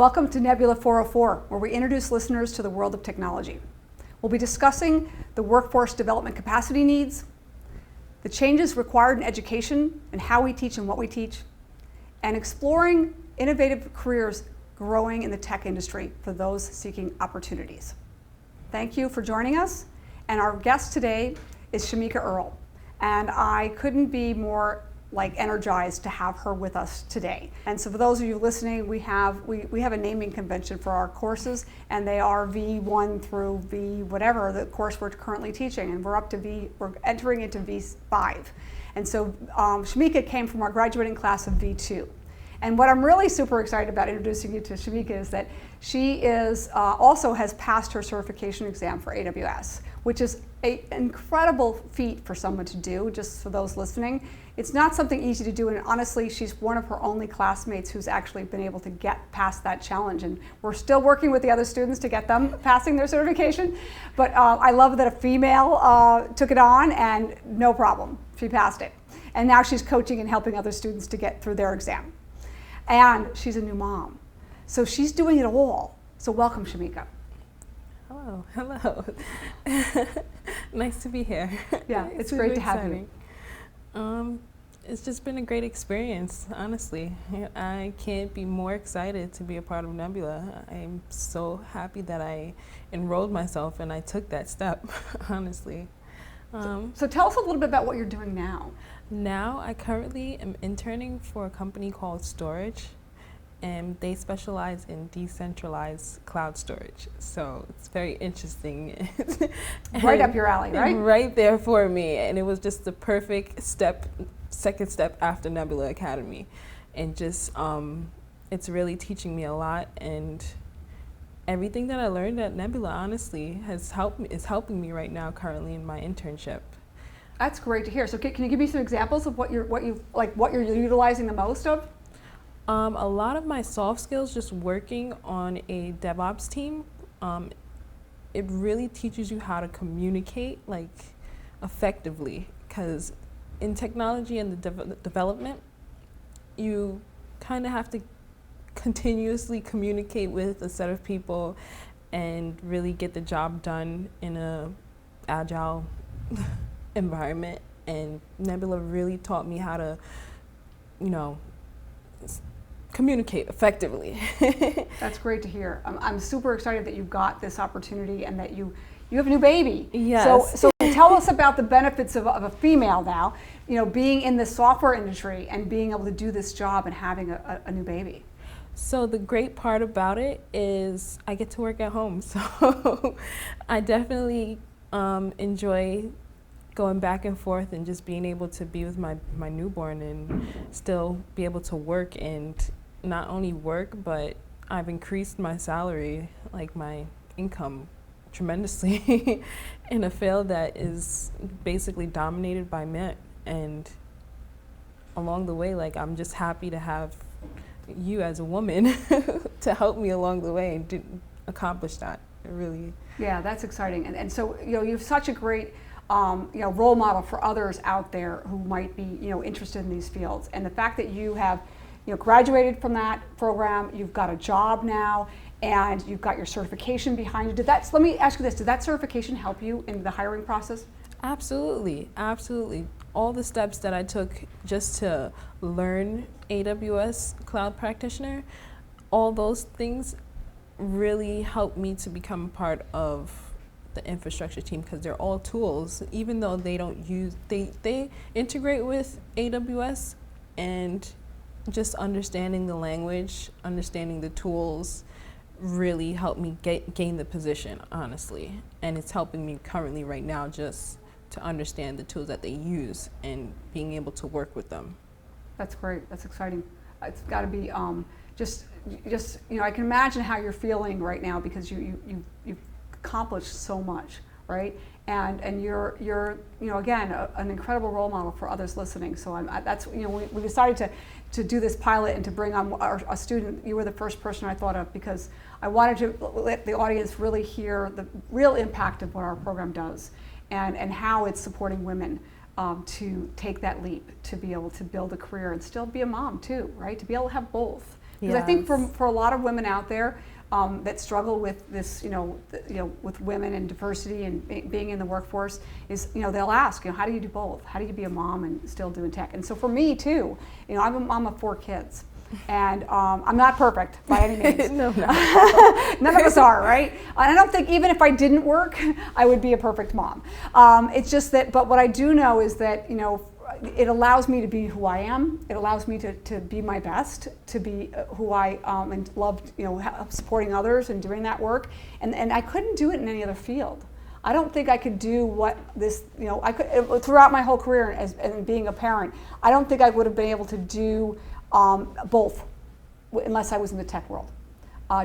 Welcome to Nebula 404, where we introduce listeners to the world of technology. We'll be discussing the workforce development capacity needs, the changes required in education and how we teach and what we teach, and exploring innovative careers growing in the tech industry for those seeking opportunities. Thank you for joining us. And our guest today is Shamika Earle. And I couldn't be more energized to have her with us today. And so for those of you listening, we have a naming convention for our courses, and they are V1 through V whatever the course we're currently teaching, and we're entering into V5. And so Shamika came from our graduating class of V2. And what I'm really super excited about introducing you to Shamika is that she is also has passed her certification exam for AWS, which is an incredible feat for someone to do, just for those listening. It's not something easy to do, and honestly, she's one of her only classmates who's actually been able to get past that challenge, and we're still working with the other students to get them passing their certification. But I love that a female took it on, and no problem, she passed it. And now she's coaching and helping other students to get through their exam. And she's a new mom, so she's doing it all. So welcome, Shamika. Hello. Nice to be here. Yeah, it's great to have you. It's just been a great experience, honestly. I can't be more excited to be a part of Nebula. I'm so happy that I enrolled myself and I took that step, honestly. So tell us a little bit about what you're doing now. Now, I currently am interning for a company called Storage, and they specialize in decentralized cloud storage. So it's very interesting. Right up your alley, right? Right there for me. And it was just the perfect second step after Nebula Academy. And just, it's really teaching me a lot. And everything that I learned at Nebula, honestly, is helping me right now currently in my internship. That's great to hear. So can you give me some examples of what you're utilizing the most of? A lot of my soft skills, just working on a DevOps team, it really teaches you how to communicate effectively, because in technology and the development, you kind of have to continuously communicate with a set of people and really get the job done in a agile environment. And Nebula really taught me how to, communicate effectively. That's great to hear. I'm super excited that you got this opportunity and that you have a new baby. Yes. So tell us about the benefits of a female now, being in the software industry and being able to do this job and having a new baby. So the great part about it is I get to work at home. So I definitely enjoy going back and forth and just being able to be with my newborn and still be able to work, and not only work, but I've increased my salary, my income, tremendously in a field that is basically dominated by men. And along the way, I'm just happy to have you as a woman to help me along the way and accomplish that. Really. Yeah, that's exciting. And so you're such a great role model for others out there who might be interested in these fields. And the fact that you have graduated from that program, you've got a job now, and you've got your certification behind you. Let me ask you this, did that certification help you in the hiring process? Absolutely. All the steps that I took just to learn AWS Cloud Practitioner, all those things really helped me to become part of the infrastructure team, because they're all tools, even though they don't use, they integrate with AWS, and just understanding the language, understanding the tools really helped me gain the position, honestly. And it's helping me currently right now just to understand the tools that they use and being able to work with them. That's great, that's exciting. It's got to be just I can imagine how you're feeling right now, because you've accomplished so much, right? And you're again an incredible role model for others listening. So we decided to do this pilot and to bring on a student. You were the first person I thought of, because I wanted to let the audience really hear the real impact of what our program does, and how it's supporting women to take that leap, to be able to build a career and still be a mom too, right? To be able to have both. Because I think Yes. for a lot of women out there that struggle with this, with women and diversity and being in the workforce, is, they'll ask, how do you do both? How do you be a mom and still do in tech? And so for me too, I'm a mom of 4 kids. And I'm not perfect by any means. No. None of us are, right? And I don't think even if I didn't work, I would be a perfect mom. It's just that, but what I do know is that, it allows me to be who I am. It allows me to be my best, to be who I and love, supporting others and doing that work. And I couldn't do it in any other field. I don't think I could do what this, I could throughout my whole career and being a parent. I don't think I would have been able to do both unless I was in the tech world.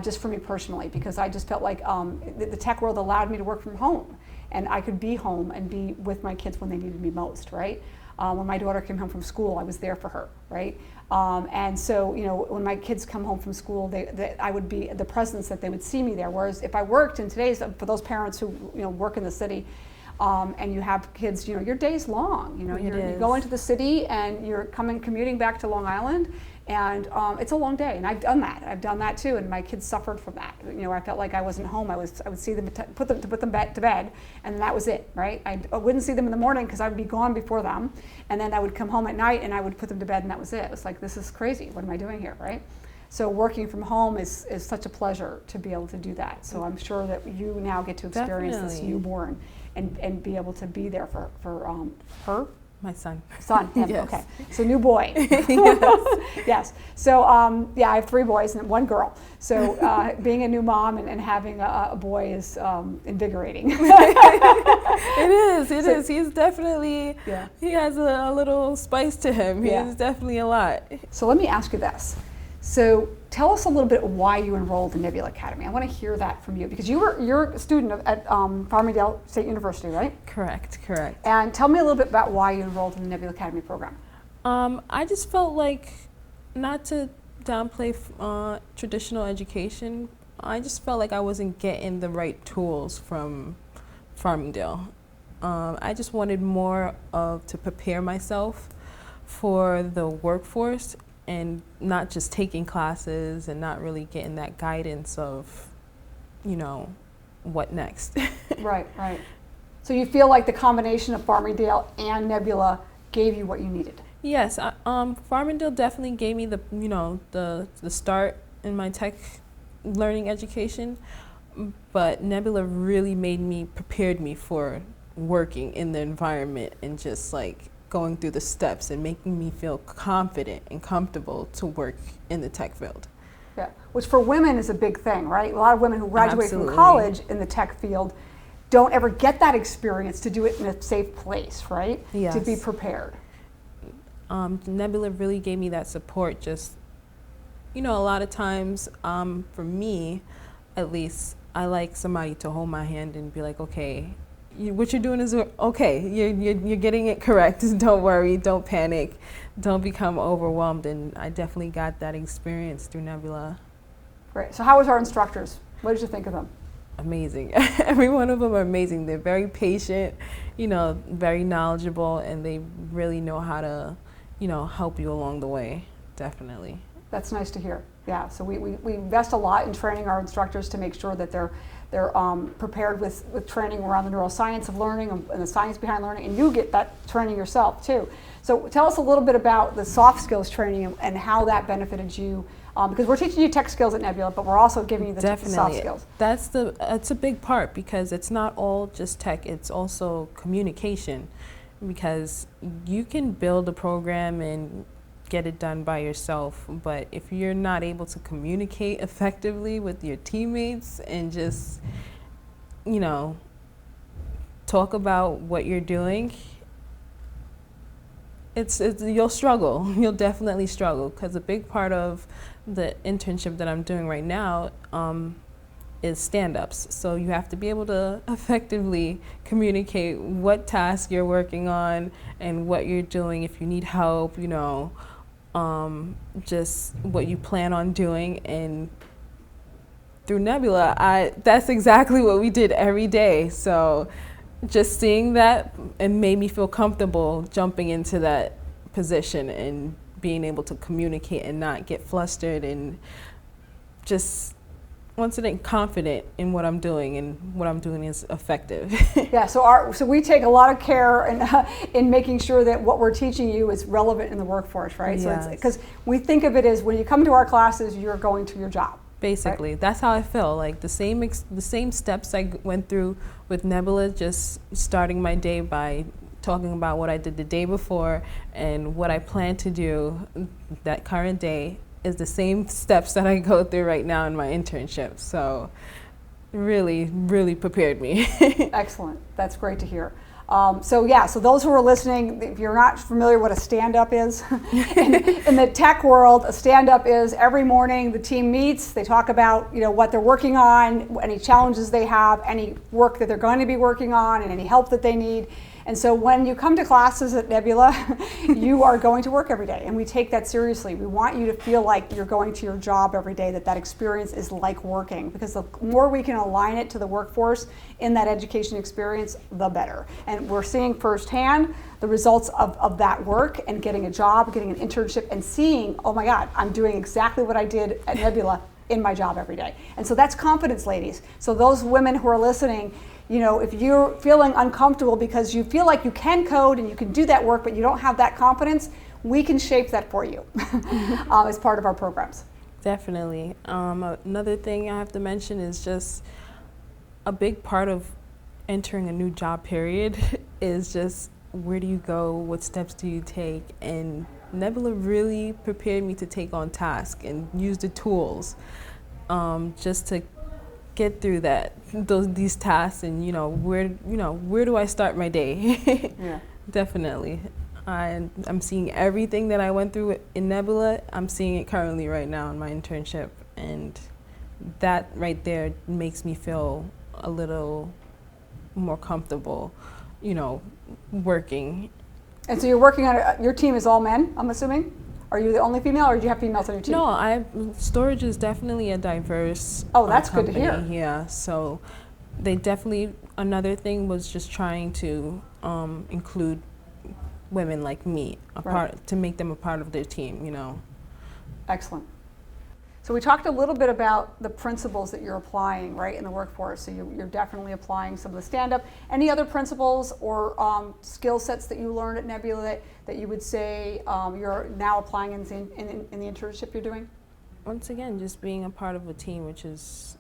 Just for me personally, because I just felt like the tech world allowed me to work from home, and I could be home and be with my kids when they needed me most, right? When my daughter came home from school, I was there for her, right? And so, when my kids come home from school, I would be the presence that they would see me there. Whereas if I worked in today's, for those parents who work in the city, and you have kids, your day's long. You go into the city and you're commuting back to Long Island, and it's a long day. And I've done that. I've done that too, and my kids suffered from that. I felt like I wasn't home. I would see them, put them to bed, and that was it, right? I wouldn't see them in the morning because I would be gone before them, and then I would come home at night and I would put them to bed, and that was it. It was like, this is crazy. What am I doing here, right? So working from home is such a pleasure to be able to do that. So I'm sure that you now get to experience this newborn and be able to be there for her? My son. Son, him, Yes. Okay. So new boy. Yes. So I have 3 boys and 1 girl. So being a new mom and having a boy is invigorating. It is. He's definitely, he has a little spice to him. He's definitely a lot. So let me ask you this. So tell us a little bit why you enrolled in Nebula Academy. I want to hear that from you, because you're a student at Farmingdale State University, right? Correct. And tell me a little bit about why you enrolled in the Nebula Academy program. I just felt like, not to downplay traditional education, I just felt like I wasn't getting the right tools from Farmingdale. I just wanted more to prepare myself for the workforce, and not just taking classes and not really getting that guidance of, what next. Right. So you feel like the combination of Farmingdale and Nebula gave you what you needed? Yes, Farmingdale definitely gave me the start in my tech learning education, but Nebula really prepared me for working in the environment and just like going through the steps and making me feel confident and comfortable to work in the tech field. Yeah, which for women is a big thing, right? A lot of women who graduate Absolutely. from college in the tech field don't ever get that experience to do it in a safe place, right? Yes. To be prepared. Nebula really gave me that support. Just, a lot of times, for me, at least, I like somebody to hold my hand and be like, okay, what you're doing is okay. You're getting it correct. Don't worry. Don't panic. Don't become overwhelmed. And I definitely got that experience through Nebula. Great. So how was our instructors? What did you think of them? Amazing. Every one of them are amazing. They're very patient, very knowledgeable, and they really know how to, help you along the way. Definitely. That's nice to hear. Yeah. So we invest a lot in training our instructors to make sure that they're prepared with training around the neuroscience of learning and the science behind learning, and you get that training yourself too. So tell us a little bit about the soft skills training and how that benefited you, because we're teaching you tech skills at Nebula, but we're also giving you the soft skills. That's a big part, because it's not all just tech, it's also communication, because you can build a program and get it done by yourself, but if you're not able to communicate effectively with your teammates and just, talk about what you're doing, you'll struggle. You'll definitely struggle, because a big part of the internship that I'm doing right now is stand-ups. So you have to be able to effectively communicate what task you're working on and what you're doing, if you need help, just what you plan on doing. And through Nebula, that's exactly what we did every day. So just seeing that, it made me feel comfortable jumping into that position and being able to communicate and not get flustered, and just once again confident in what I'm doing, and what I'm doing is effective. Yeah, so we take a lot of care in making sure that what we're teaching you is relevant in the workforce, right? Yes. So because we think of it as when you come to our classes, you're going to your job. Basically, right? That's how I feel. Like the same steps I went through with Nebula, just starting my day by talking about what I did the day before and what I plan to do that current day, is the same steps that I go through right now in my internship. So really, really prepared me. Excellent. That's great to hear. So those who are listening, if you're not familiar what a stand-up is, in the tech world, a stand-up is every morning the team meets, they talk about what they're working on, any challenges they have, any work that they're going to be working on, and any help that they need. And so when you come to classes at Nebula, you are going to work every day, and we take that seriously. We want you to feel like you're going to your job every day, that experience is like working, because the more we can align it to the workforce in that education experience, the better. And we're seeing firsthand the results of that work, and getting a job, getting an internship, and seeing, oh my God, I'm doing exactly what I did at Nebula in my job every day. And so that's confidence, ladies. So those women who are listening, if you're feeling uncomfortable because you feel like you can code and you can do that work, but you don't have that confidence, we can shape that for you as part of our programs. Definitely. Another thing I have to mention is just a big part of entering a new job period is just, where do you go? What steps do you take? And Nebula really prepared me to take on tasks and use the tools just to get through these tasks, and where do I start my day? Yeah. Definitely. I'm seeing everything that I went through in Nebula, I'm seeing it currently right now in my internship, and that right there makes me feel a little more comfortable, working. And so you're working on your team is all men, I'm assuming? Are you the only female, or do you have females on your team? No, storage is definitely a diverse that's company. Good to hear. Yeah, so they definitely, another thing was just trying to include women like me, to make them a part of their team, Excellent. So we talked a little bit about the principles that you're applying, right, in the workforce. So you're definitely applying some of the stand-up. Any other principles or skill sets that you learned at Nebula that you would say you're now applying in the internship you're doing? Once again, just being a part of a team, which is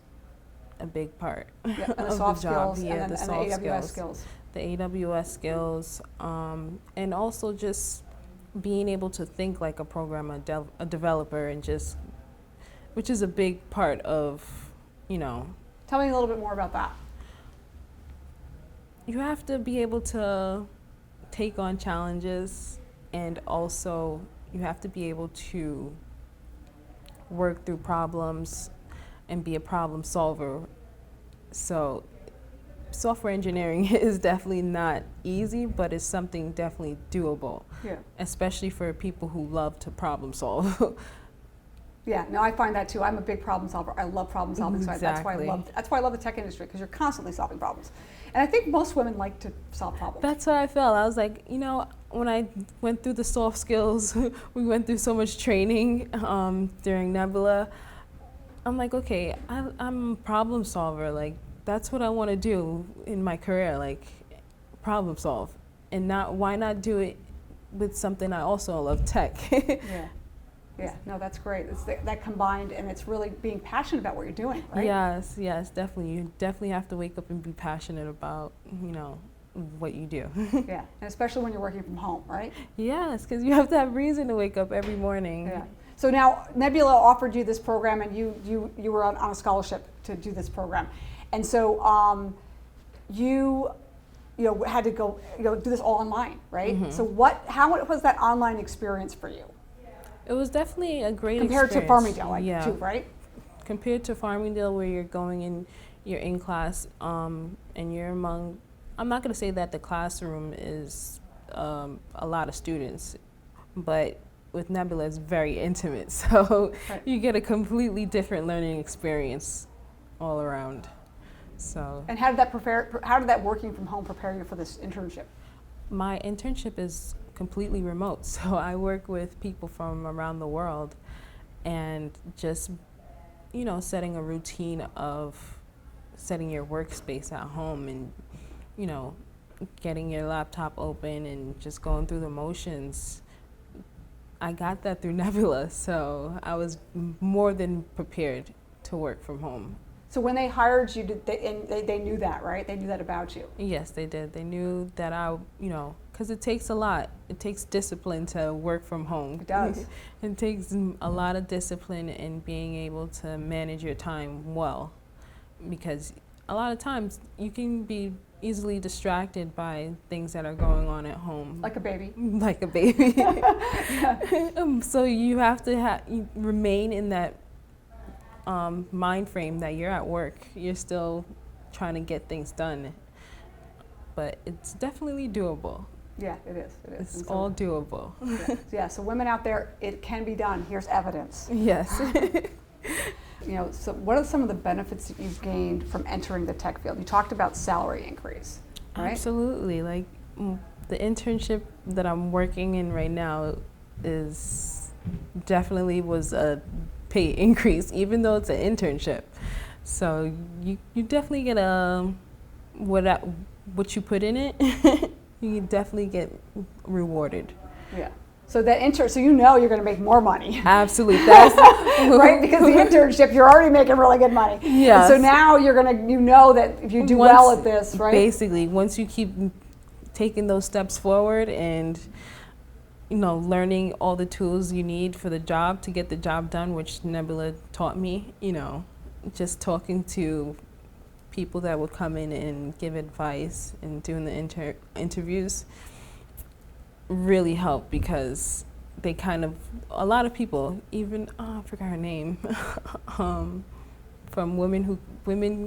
a big part and the of soft the job. skills, Yeah, and the AWS skills. The AWS skills, and also just being able to think like a programmer, a developer, and just, which is a big part of, Tell me a little bit more about that. You have to be able to take on challenges, and also you have to be able to work through problems and be a problem solver. So software engineering is definitely not easy, but it's something definitely doable. Yeah. Especially for people who love to problem solve. Yeah, no, I find that too. I'm a big problem solver. I love problem solving, so that's why I love the tech industry, because you're constantly solving problems. And I think most women like to solve problems. That's how I felt. I was like, when I went through the soft skills, we went through so much training during Nebula. I'm like, okay, I'm a problem solver. Like, that's what I want to do in my career, like problem solve. And why not do it with something I also love, tech. Yeah, no, that's great. It's that combined, and it's really being passionate about what you're doing, right? Yes, definitely. You definitely have to wake up and be passionate about, what you do. Yeah, and especially when you're working from home, right? Yes, because you have to have reason to wake up every morning. Yeah. So now Nebula offered you this program, and you were on a scholarship to do this program, and so you had to go do this all online, right? Mm-hmm. So how was that online experience for you? It was definitely a great compared experience. To Farmingdale, too, right? Compared to Farmingdale, where you're going in, you're in class, and you're among. I'm not going to say that the classroom is a lot of students, but with Nebula, it's very intimate. So you get a completely different learning experience all around. So. And how did that working from home prepare you for this internship? My internship is completely remote. So I work with people from around the world, and just, setting a routine of setting your workspace at home and, getting your laptop open and just going through the motions. I got that through Nebula, so I was more than prepared to work from home. So when they hired you, they knew that, right? They knew that about you. Yes, they did. They knew that because it takes a lot. It takes discipline to work from home. It does. It takes a lot of discipline in being able to manage your time well, because a lot of times you can be easily distracted by things that are going on at home. Like a baby. Like a baby. So you have to remain in that mind frame that you're at work. You're still trying to get things done, but it's definitely doable. Yeah, it is. It is. It's all doable. Yeah. So women out there, it can be done. Here's evidence. Yes. So what are some of the benefits that you've gained from entering the tech field? You talked about salary increase, right? Absolutely. Like the internship that I'm working in right now is definitely was a pay increase, even though it's an internship. So you definitely get what you put in it. You definitely get rewarded. Yeah. So so you're going to make more money. Absolutely. That's right, because the internship, you're already making really good money. Yeah. So now you know that if you do well at this, right? Basically, once you keep taking those steps forward and learning all the tools you need for the job to get the job done, which Nebula taught me, just talking to people that would come in and give advice and doing the interviews really helped, because they a lot of people, even I forgot her name, from women.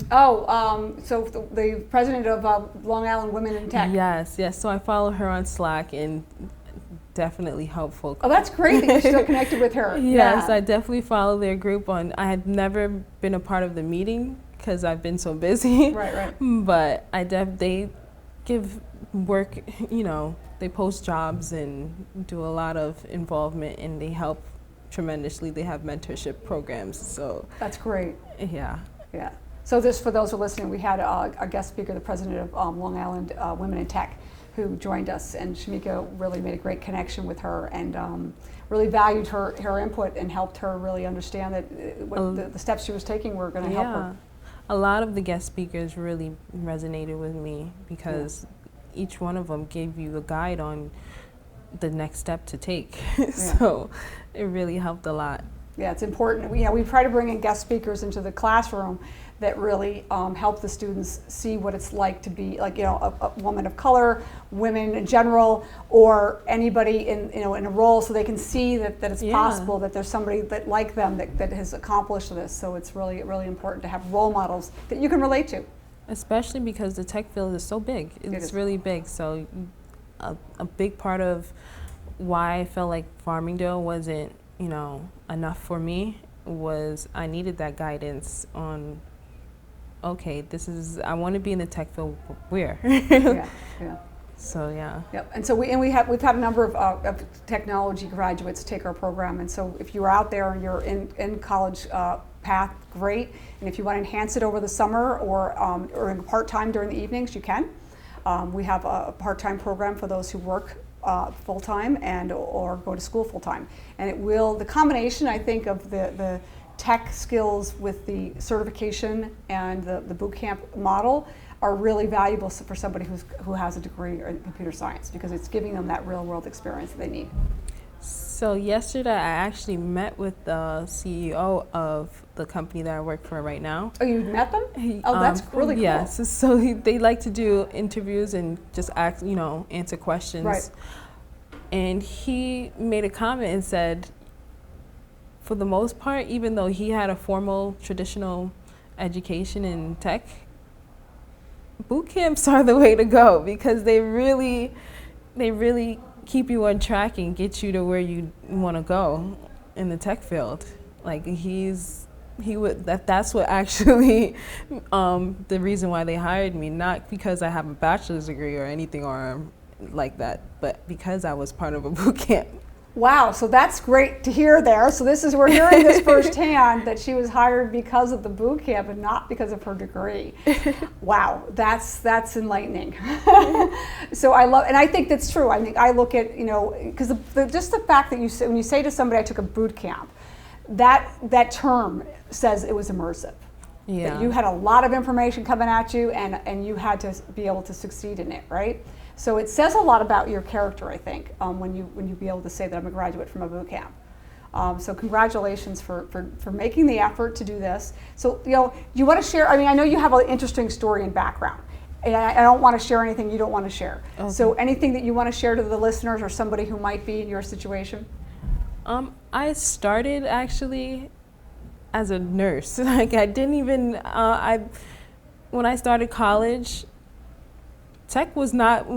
So the president of Long Island Women in Tech. Yes. So I follow her on Slack, and definitely helpful. Oh, that's great that you're still connected with her. Yes, yeah. I definitely follow their group I had never been a part of the meeting because I've been so busy. Right. But they give work, they post jobs and do a lot of involvement, and they help tremendously. They have mentorship programs, so. That's great. Yeah. Yeah. So this, for those who are listening, we had a guest speaker, the president of Long Island Women in Tech, who joined us, and Shamika really made a great connection with her and really valued her input and helped her really understand that the steps she was taking were going to help her. A lot of the guest speakers really resonated with me, because each one of them gave you a guide on the next step to take. So it really helped a lot. Yeah, it's important. We try to bring in guest speakers into the classroom that really help the students see what it's like to be a woman of color, women in general, or anybody in a role, so they can see that it's possible, that there's somebody that like them that has accomplished this. So it's really, really important to have role models that you can relate to. Especially because the tech field is so big. It's really big. So a big part of why I felt like Farmingdale wasn't, enough for me was I needed that guidance on, okay, I want to be in the tech field, where? So yeah. Yep. And so we've had a number of technology graduates take our program. And so if you're out there and you're in college path, great. And if you want to enhance it over the summer or part-time during the evenings, you can. We have a part-time program for those who work full-time or go to school full-time. And the combination, I think, of the tech skills with the certification and the boot camp model are really valuable for somebody who has a degree in computer science, because it's giving them that real-world experience that they need. So yesterday, I actually met with the CEO of the company that I work for right now. Oh, you met them? Oh, that's really cool. Yes. So they like to do interviews and just ask, answer questions. Right. And he made a comment and said, for the most part, even though he had a formal, traditional education in tech, boot camps are the way to go, because they really keep you on track and get you to where you want to go in the tech field. Like that's what actually the reason why they hired me, not because I have a bachelor's degree or anything or like that, but because I was part of a boot camp. Wow, so that's great to hear there. So we're hearing this firsthand, that she was hired because of the boot camp and not because of her degree. Wow, that's enlightening. So I love, and I think that's true. I think I look at, because just the fact that when you say to somebody, I took a boot camp, that term says it was immersive. Yeah. That you had a lot of information coming at you, and you had to be able to succeed in it, right? So it says a lot about your character, I think, when you be able to say that I'm a graduate from a boot camp. So congratulations for making the effort to do this. So you want to share? I mean, I know you have an interesting story and background, and I don't want to share anything you don't want to share. Okay. So anything that you want to share to the listeners or somebody who might be in your situation? I started actually as a nurse. Like I didn't even when I started college, tech was not,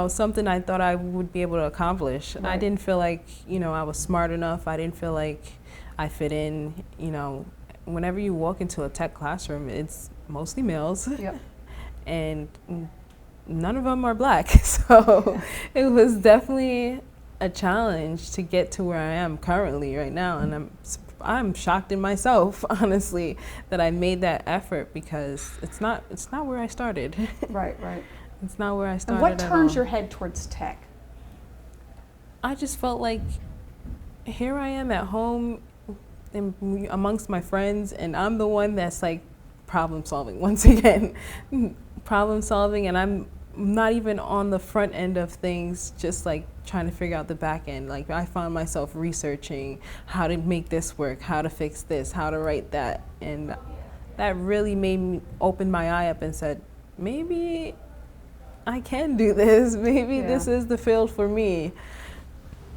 something I thought I would be able to accomplish. Right. I didn't feel like, I was smart enough. I didn't feel like I fit in. Whenever you walk into a tech classroom, it's mostly males. Yep. And none of them are black. So it was definitely a challenge to get to where I am currently right now. And I'm shocked in myself, honestly, that I made that effort, because it's not where I started. Right. It's not where I started. And what turns your head towards tech? I just felt like here I am at home amongst my friends, and I'm the one that's like problem solving once again. Problem solving, and I'm not even on the front end of things, just like trying to figure out the back end. Like I found myself researching how to make this work, how to fix this, how to write that. And that really made me open my eye up and said, maybe I can do this. Maybe this is the field for me.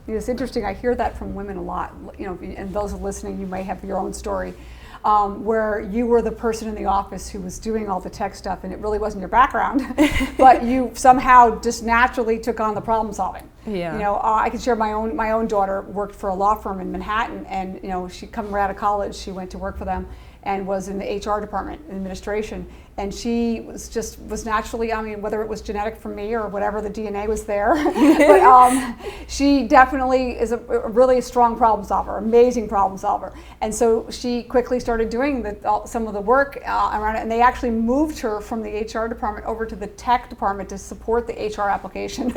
It's interesting. I hear that from women a lot. And those listening, you may have your own story, where you were the person in the office who was doing all the tech stuff, and it really wasn't your background, but you somehow just naturally took on the problem solving. Yeah. I can share my own daughter worked for a law firm in Manhattan, and she coming right out of college, she went to work for them and was in the HR department, administration. And she was naturally, whether it was genetic from me or whatever, the DNA was there. But she definitely is a really strong problem solver, amazing problem solver. And so she quickly started doing some of the work around it. And they actually moved her from the HR department over to the tech department to support the HR application.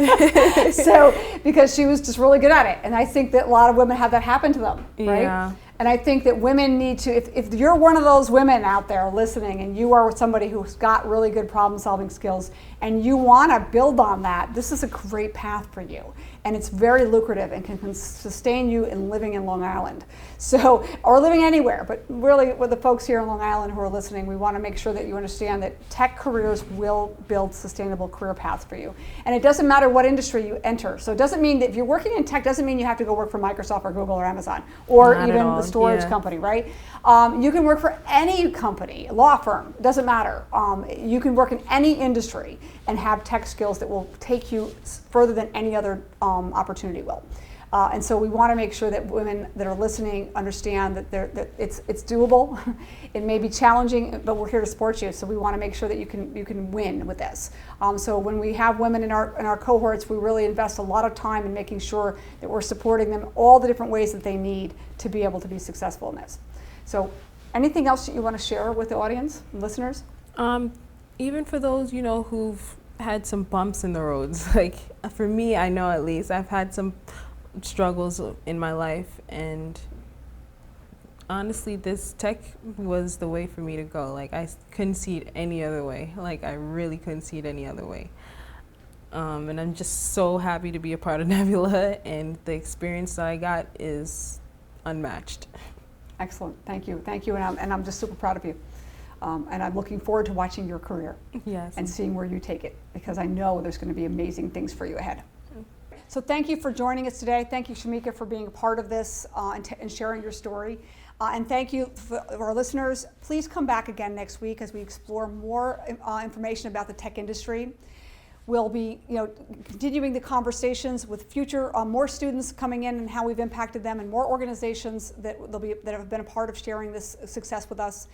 So, because she was just really good at it. And I think that a lot of women have that happen to them, right? Yeah. And I think that women need to, if you're one of those women out there listening, and you are somebody who's got really good problem solving skills and you want to build on that, this is a great path for you. And it's very lucrative and can sustain you in living in Long Island. So, or living anywhere, but really with the folks here in Long Island who are listening, we want to make sure that you understand that tech careers will build sustainable career paths for you. And it doesn't matter what industry you enter. So it doesn't mean that if you're working in tech, doesn't mean you have to go work for Microsoft or Google or Amazon or not even the storage company, right? You can work for any company, law firm, doesn't matter. You can work in any industry and have tech skills that will take you further than any other opportunity will. And so we want to make sure that women that are listening understand that it's doable. It may be challenging, but we're here to support you. So we want to make sure that you can win with this. So when we have women in our cohorts, we really invest a lot of time in making sure that we're supporting them all the different ways that they need to be able to be successful in this. So anything else that you want to share with the audience and listeners? Even for those, who've had some bumps in the roads, like for me, I know at least I've had some struggles in my life, and honestly, this tech was the way for me to go. Like I couldn't see it any other way. Like I really couldn't see it any other way. And I'm just so happy to be a part of Nebula, and the experience that I got is unmatched. Excellent, thank you, and I'm just super proud of you. And I'm looking forward to watching your career. Yes. And seeing where you take it, because I know there's going to be amazing things for you ahead. So thank you for joining us today. Thank you, Shamika, for being a part of this and sharing your story. And thank you for our listeners. Please come back again next week as we explore more information about the tech industry. We'll be continuing the conversations with future more students coming in and how we've impacted them, and more organizations that have been a part of sharing this success with us.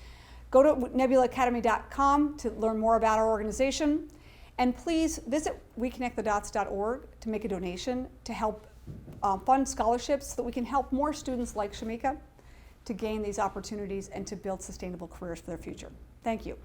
Go to nebulaacademy.com to learn more about our organization. And please visit WeConnectTheDots.org to make a donation to help fund scholarships so that we can help more students like Shamika to gain these opportunities and to build sustainable careers for their future. Thank you.